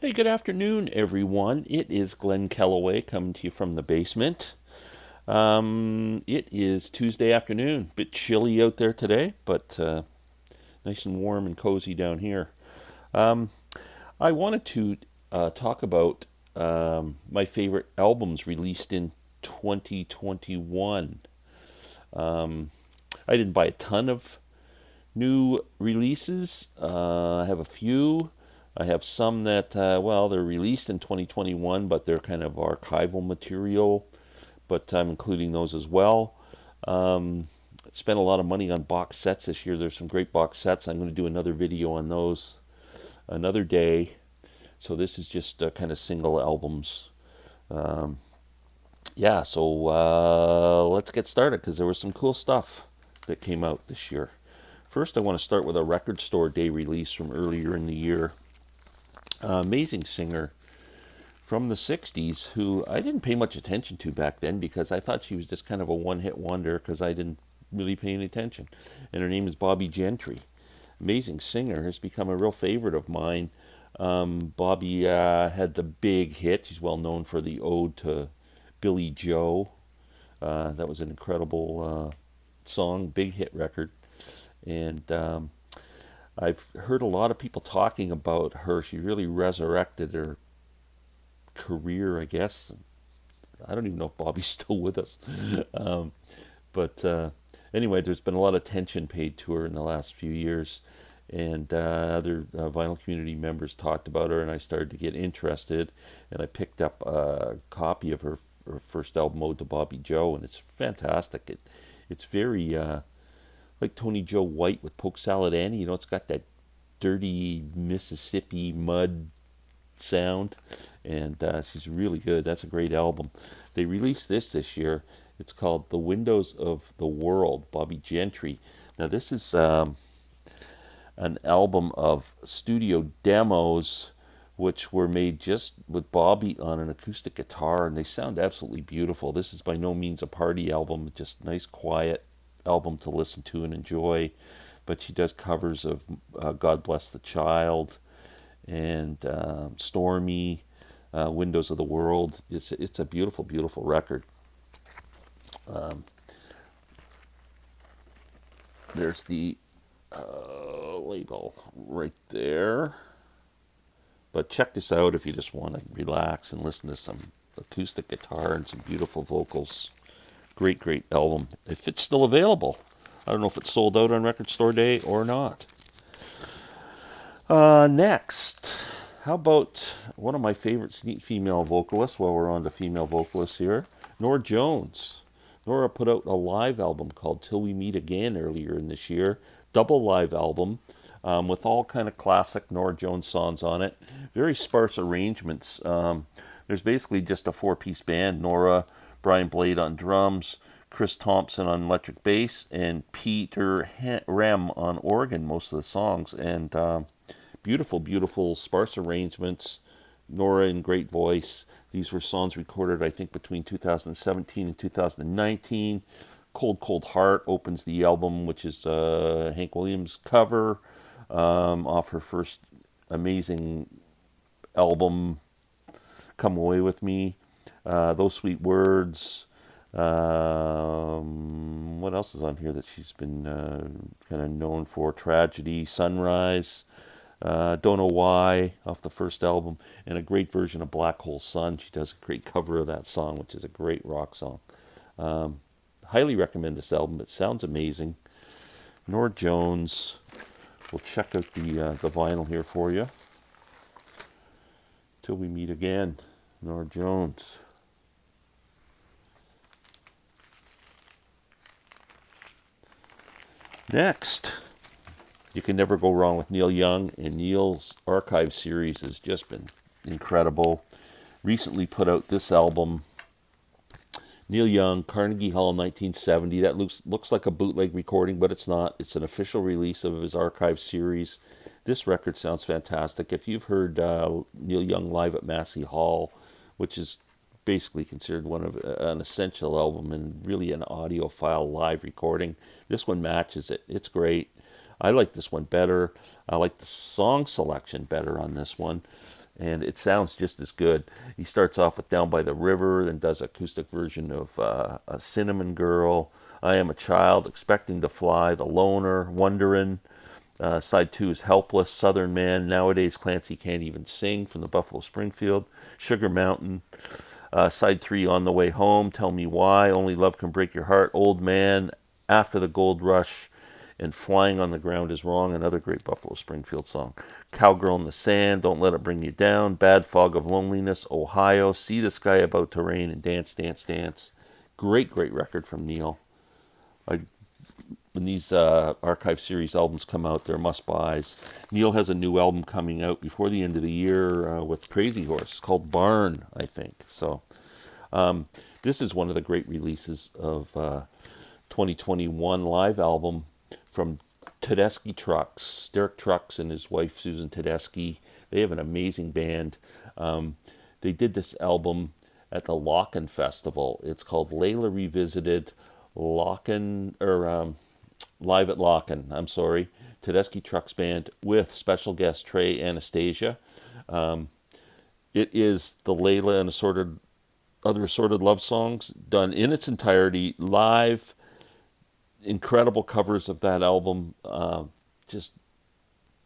Hey, good afternoon, everyone. It is Glen Kellaway coming to you from the basement. It is Tuesday afternoon. Bit chilly out there today, but nice and warm and cozy down here. Um, I wanted to talk about my favorite albums released in 2021. I didn't buy a ton of new releases. I have a few. I have some that, they're released in 2021, but they're kind of archival material. But I'm including those as well. Spent a lot of money on box sets this year. There's some great box sets. I'm going to do another video on those another day. So this is just kind of single albums. Let's get started because there was some cool stuff that came out this year. First, I want to start with a record store day release from earlier in the year. Amazing singer from the 60s who I didn't pay much attention to back then because I thought she was just kind of a one-hit wonder because I didn't really pay any attention. And her name is Bobby Gentry. Amazing singer, has become a real favorite of mine. Bobby had the big hit. She's well known for the Ode to Billy Joe. That was an incredible song, big hit record. And I've heard a lot of people talking about her. She really resurrected her career, I guess. I don't even know if Bobby's still with us. um, but anyway, there's been a lot of attention paid to her in the last few years. And other vinyl community members talked about her, and I started to get interested. And I picked up a copy of her first album, Ode to Bobby Joe, and it's fantastic. It's very like Tony Joe White with Polk Salad Annie. You know, it's got that dirty Mississippi mud sound, and she's really good. That's a great album. They released this year. It's called The Windows of the World, Bobby Gentry. Now, this is an album of studio demos which were made just with Bobby on an acoustic guitar, and they sound absolutely beautiful. This is by no means a party album, just nice, quiet album to listen to and enjoy. But she does covers of God Bless the Child and Stormy, Windows of the World. It's a beautiful, beautiful record. There's the label right there. But check this out if you just want to relax and listen to some acoustic guitar and some beautiful vocals. Great, great album. If it's still available. I don't know if it's sold out on Record Store Day or not. Next, how about one of my favorite female vocalists, while we're on the female vocalists here, Norah Jones. Norah put out a live album called Till We Meet Again earlier in this year. Double live album with all kind of classic Norah Jones songs on it. Very sparse arrangements. There's basically just a four-piece band. Norah, Brian Blade on drums, Chris Thompson on electric bass, and Peter Rem on organ, most of the songs. And beautiful, beautiful, sparse arrangements. Norah in great voice. These were songs recorded, I think, between 2017 and 2019. Cold, Cold Heart opens the album, which is Hank Williams' cover off her first amazing album, Come Away With Me. Those Sweet Words. What else is on here that she's been kind of known for? Tragedy, Sunrise. Don't Know Why off the first album, and a great version of Black Hole Sun. She does a great cover of that song, which is a great rock song. Highly recommend this album. It sounds amazing. Norah Jones. We'll check out the vinyl here for you. Till We Meet Again. Norah Jones. Next, you can never go wrong with Neil Young, and Neil's archive series has just been incredible. Recently put out this album, Neil Young, Carnegie Hall 1970. That looks like a bootleg recording, but it's not. It's an official release of his archive series. This record sounds fantastic. If you've heard Neil Young live at Massey Hall, which is basically considered one of an essential album and really an audiophile live recording, this one matches it. It's great. I like this one better. I like the song selection better on this one. and it sounds just as good. He starts off with Down by the River, then does an acoustic version of A Cinnamon Girl, I Am a Child, Expecting to Fly, The Loner, Wonderin'. Side 2 is Helpless, Southern Man, Nowadays Clancy Can't Even Sing from the Buffalo Springfield, Sugar Mountain. Side 3, On the Way Home, Tell Me Why, Only Love Can Break Your Heart, Old Man, After the Gold Rush, and Flying on the Ground is Wrong, another great Buffalo Springfield song. Cowgirl in the Sand, Don't Let It Bring You Down, Bad Fog of Loneliness, Ohio, See the Sky About to Rain, and Dance, Dance, Dance. Great, great record from Neil. I When these archive series albums come out, they're must-buys. Neil has a new album coming out before the end of the year with Crazy Horse called Barn, I think. So this is one of the great releases of 2021 live album from Tedeschi Trucks. Derek Trucks and his wife Susan Tedeschi. They have an amazing band. They did this album at the Locken Festival. It's called Layla Revisited Locken, or Live at Locken, I'm sorry. Tedeschi Trucks Band with special guest Trey Anastasia. It is the Layla and other assorted love songs done in its entirety live. Incredible covers of that album. Just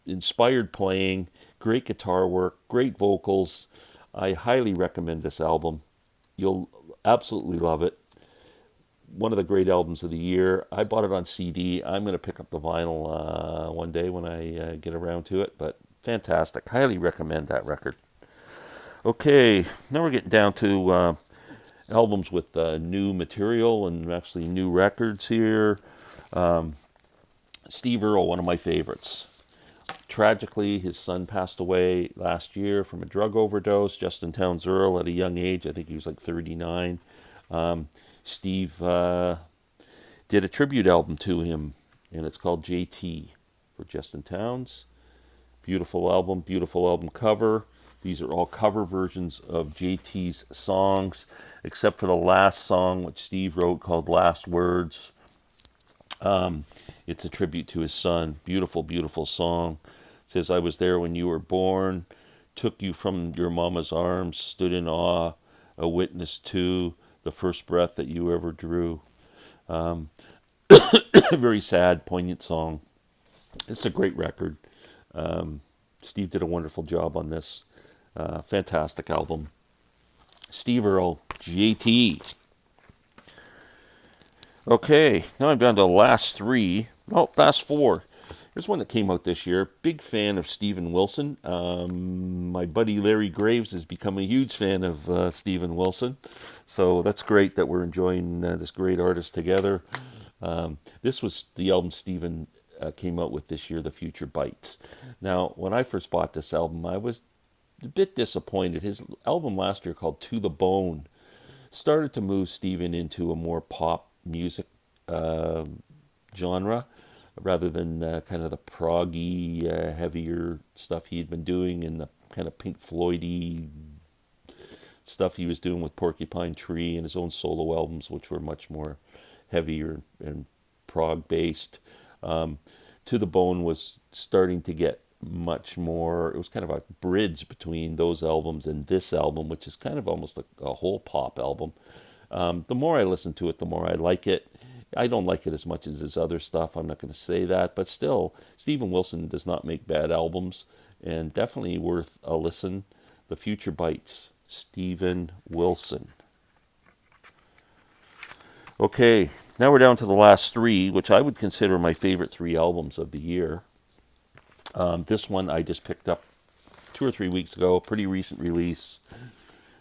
inspired playing, great guitar work, great vocals. I highly recommend this album. You'll absolutely love it. One of the great albums of the year. I bought it on CD. I'm going to pick up the vinyl one day when I get around to it, but fantastic. Highly recommend that record. Okay, now we're getting down to albums with new material and actually new records here. Steve Earle, one of my favorites. Tragically, his son passed away last year from a drug overdose. Justin Townes Earle at a young age. I think he was like 39. Steve did a tribute album to him, and it's called JT for Justin Townes. Beautiful album cover. These are all cover versions of JT's songs, except for the last song, which Steve wrote, called Last Words. It's a tribute to his son. Beautiful, beautiful song. It says, I was there when you were born, took you from your mama's arms, stood in awe, a witness to the first breath that you ever drew. Very sad, poignant song. It's a great record. Steve did a wonderful job on this. Fantastic album. Steve Earle, JT. Okay, now I'm down to the last four. Here's one that came out this year. Big fan of Steven Wilson. My buddy Larry Graves has become a huge fan of Steven Wilson. So that's great that we're enjoying this great artist together. This was the album Steven came out with this year, The Future Bites. Now, when I first bought this album, I was a bit disappointed. His album last year, called To the Bone, started to move Steven into a more pop music genre, rather than kind of the proggy, heavier stuff he had been doing, and the kind of Pink Floyd-y stuff he was doing with Porcupine Tree and his own solo albums, which were much more heavier and prog-based. To the Bone was starting to get much more, it was kind of a bridge between those albums and this album, which is kind of almost a whole pop album. The more I listen to it, the more I like it. I don't like it as much as his other stuff. I'm not going to say that. But still, Steven Wilson does not make bad albums. And definitely worth a listen. The Future Bites. Steven Wilson. Okay, now we're down to the last three, which I would consider my favorite three albums of the year. This one I just picked up 2 or 3 weeks ago. Pretty recent release.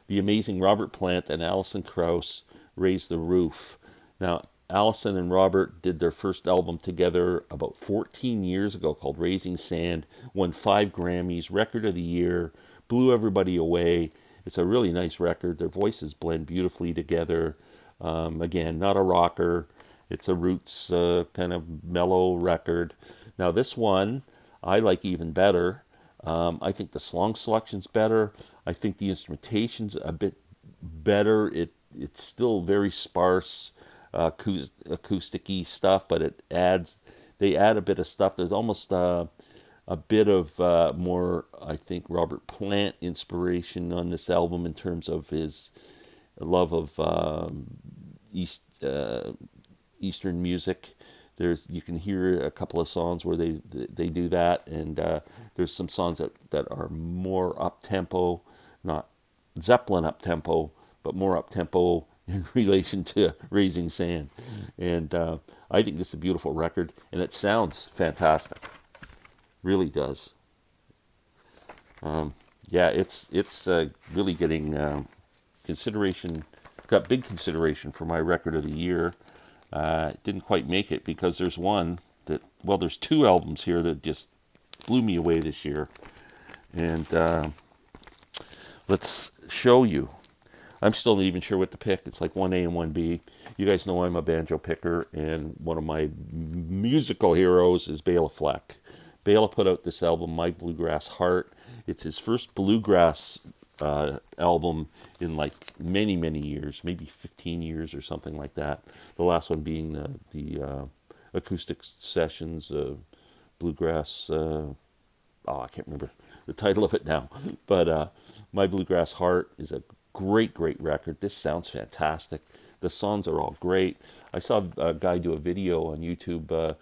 The amazing Robert Plant and Alison Krauss, Raise the Roof. Now, Alison and Robert did their first album together about 14 years ago called Raising Sand, won 5 Grammys, Record of the Year, blew everybody away. It's a really nice record. Their voices blend beautifully together. Again, not a rocker. It's a roots kind of mellow record. Now, this one I like even better. I think the song selection's better. I think the instrumentation's a bit better. It's still very sparse, acoustic-y stuff, but they add a bit of stuff. There's almost a bit of more, I think, Robert Plant inspiration on this album in terms of his love of Eastern music. You can hear a couple of songs where they do that, and there's some songs that are more up tempo, not Zeppelin up tempo, but more up tempo in relation to Raising Sand. And I think this is a beautiful record, and it sounds fantastic. Really does. Yeah, it's really getting consideration. Got big consideration for my record of the year. Didn't quite make it because there's one that, well, there's two albums here that just blew me away this year. And let's show you. I'm still not even sure what to pick. It's like 1A and 1B. You guys know I'm a banjo picker, and one of my musical heroes is Bala Fleck. Bala put out this album, My Bluegrass Heart. It's his first bluegrass album in like many, many years, maybe 15 years or something like that. The last one being the acoustic sessions, bluegrass. I can't remember the title of it now. But My Bluegrass Heart is a great, great record. This sounds fantastic. The songs are all great. I saw a guy do a video on YouTube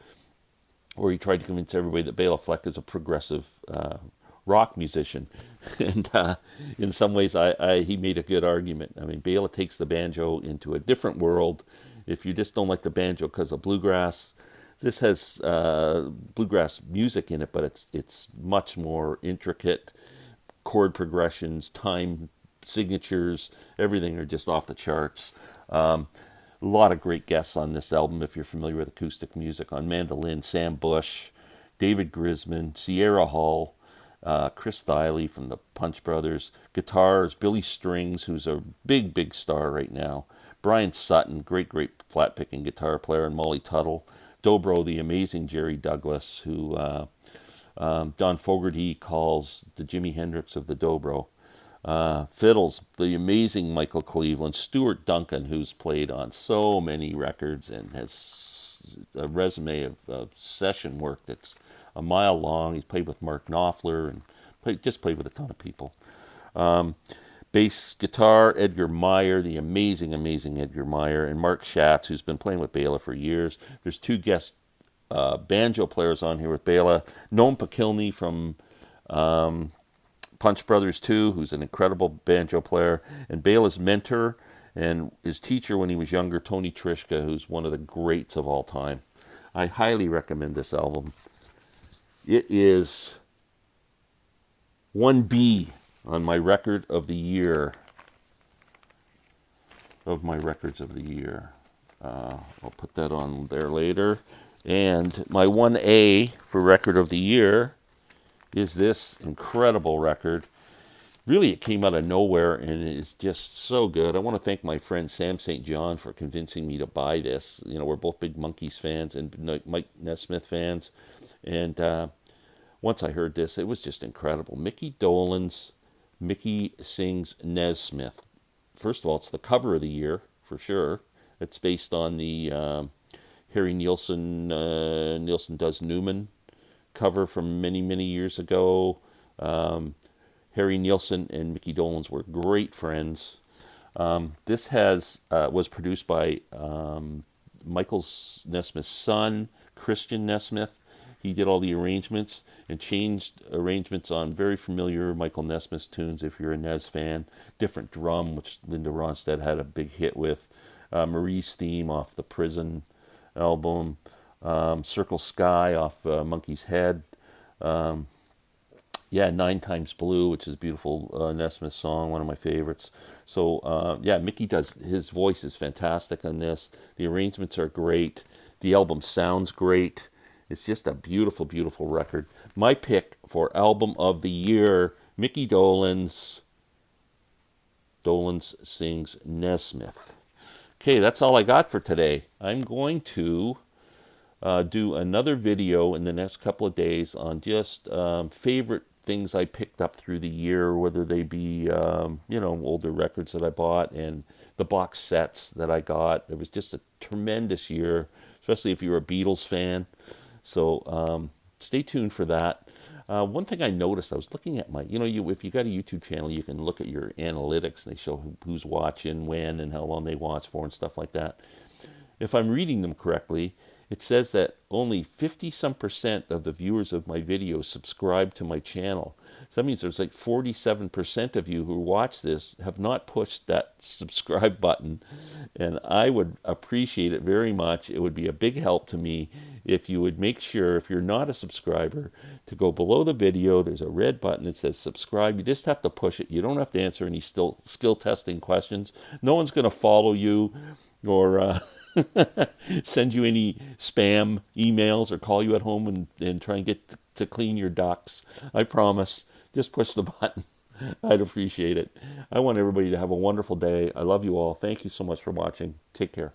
where he tried to convince everybody that Bala Fleck is a progressive rock musician. And in some ways, he made a good argument. I mean, Bala takes the banjo into a different world. If you just don't like the banjo because of bluegrass, this has bluegrass music in it, but it's much more intricate. Chord progressions, time signatures, everything are just off the charts. A lot of great guests on this album, if you're familiar with acoustic music. On mandolin, Sam Bush, David Grisman, Sierra Hall, Chris Thiley from the Punch Brothers. Guitars, Billy Strings, who's a big, big star right now. Brian Sutton, great, great flat-picking guitar player, and Molly Tuttle. Dobro, the amazing Jerry Douglas, who Don Fogerty calls the Jimi Hendrix of the Dobro. Fiddles, the amazing Michael Cleveland. Stuart Duncan, who's played on so many records and has a resume of session work that's a mile long. He's played with Mark Knopfler and just played with a ton of people. Bass guitar, Edgar Meyer, the amazing, amazing Edgar Meyer, and Mark Schatz, who's been playing with Bala for years. There's two guest banjo players on here with Bala. Noam Pakilny from Punch Brothers 2, who's an incredible banjo player, and Bala's mentor and his teacher when he was younger, Tony Trischka, who's one of the greats of all time. I highly recommend this album. It is 1B on my record of the year. Of my records of the year. I'll put that on there later. And my 1A for record of the year is this incredible record. Really, it came out of nowhere, and it is just so good. I want to thank my friend Sam St. John for convincing me to buy this. You know, we're both big Monkees fans and Mike Nesmith fans. And once I heard this, it was just incredible. Mickey Dolenz, Mickey Sings Nesmith. First of all, it's the cover of the year, for sure. It's based on the Harry Nilsson, Nilsson Does Newman cover from many, many years ago. Harry Nilsson and Mickey Dolenz were great friends. This was produced by Michael Nesmith's son, Christian Nesmith. He did all the arrangements and changed arrangements on very familiar Michael Nesmith tunes, if you're a Nes fan. Different Drum, which Linda Ronstadt had a big hit with. Marie's Theme off the Prison album. Circle Sky off Monkey's Head. Nine Times Blue, which is a beautiful Nesmith song, one of my favorites. So, Mickey his voice is fantastic on this. The arrangements are great. The album sounds great. It's just a beautiful, beautiful record. My pick for album of the year, Mickey Dolenz. Dolenz Sings Nesmith. Okay, that's all I got for today. I'm going to do another video in the next couple of days on just favorite things I picked up through the year, whether they be, older records that I bought and the box sets that I got. It was just a tremendous year, especially if you're a Beatles fan. So stay tuned for that. One thing I noticed, I was looking at my, if you got a YouTube channel, you can look at your analytics and they show who's watching, when, and how long they watch for and stuff like that. If I'm reading them correctly, it says that only 50 some percent of the viewers of my videos subscribe to my channel. So that means there's like 47% of you who watch this have not pushed that subscribe button. And I would appreciate it very much. It would be a big help to me if you would make sure, if you're not a subscriber, to go below the video. There's a red button that says subscribe. You just have to push it. You don't have to answer any skill testing questions. No one's going to follow you or send you any spam emails or call you at home and try and get to clean your ducks. I promise. Just push the button. I'd appreciate it. I want everybody to have a wonderful day. I love you all. Thank you so much for watching. Take care.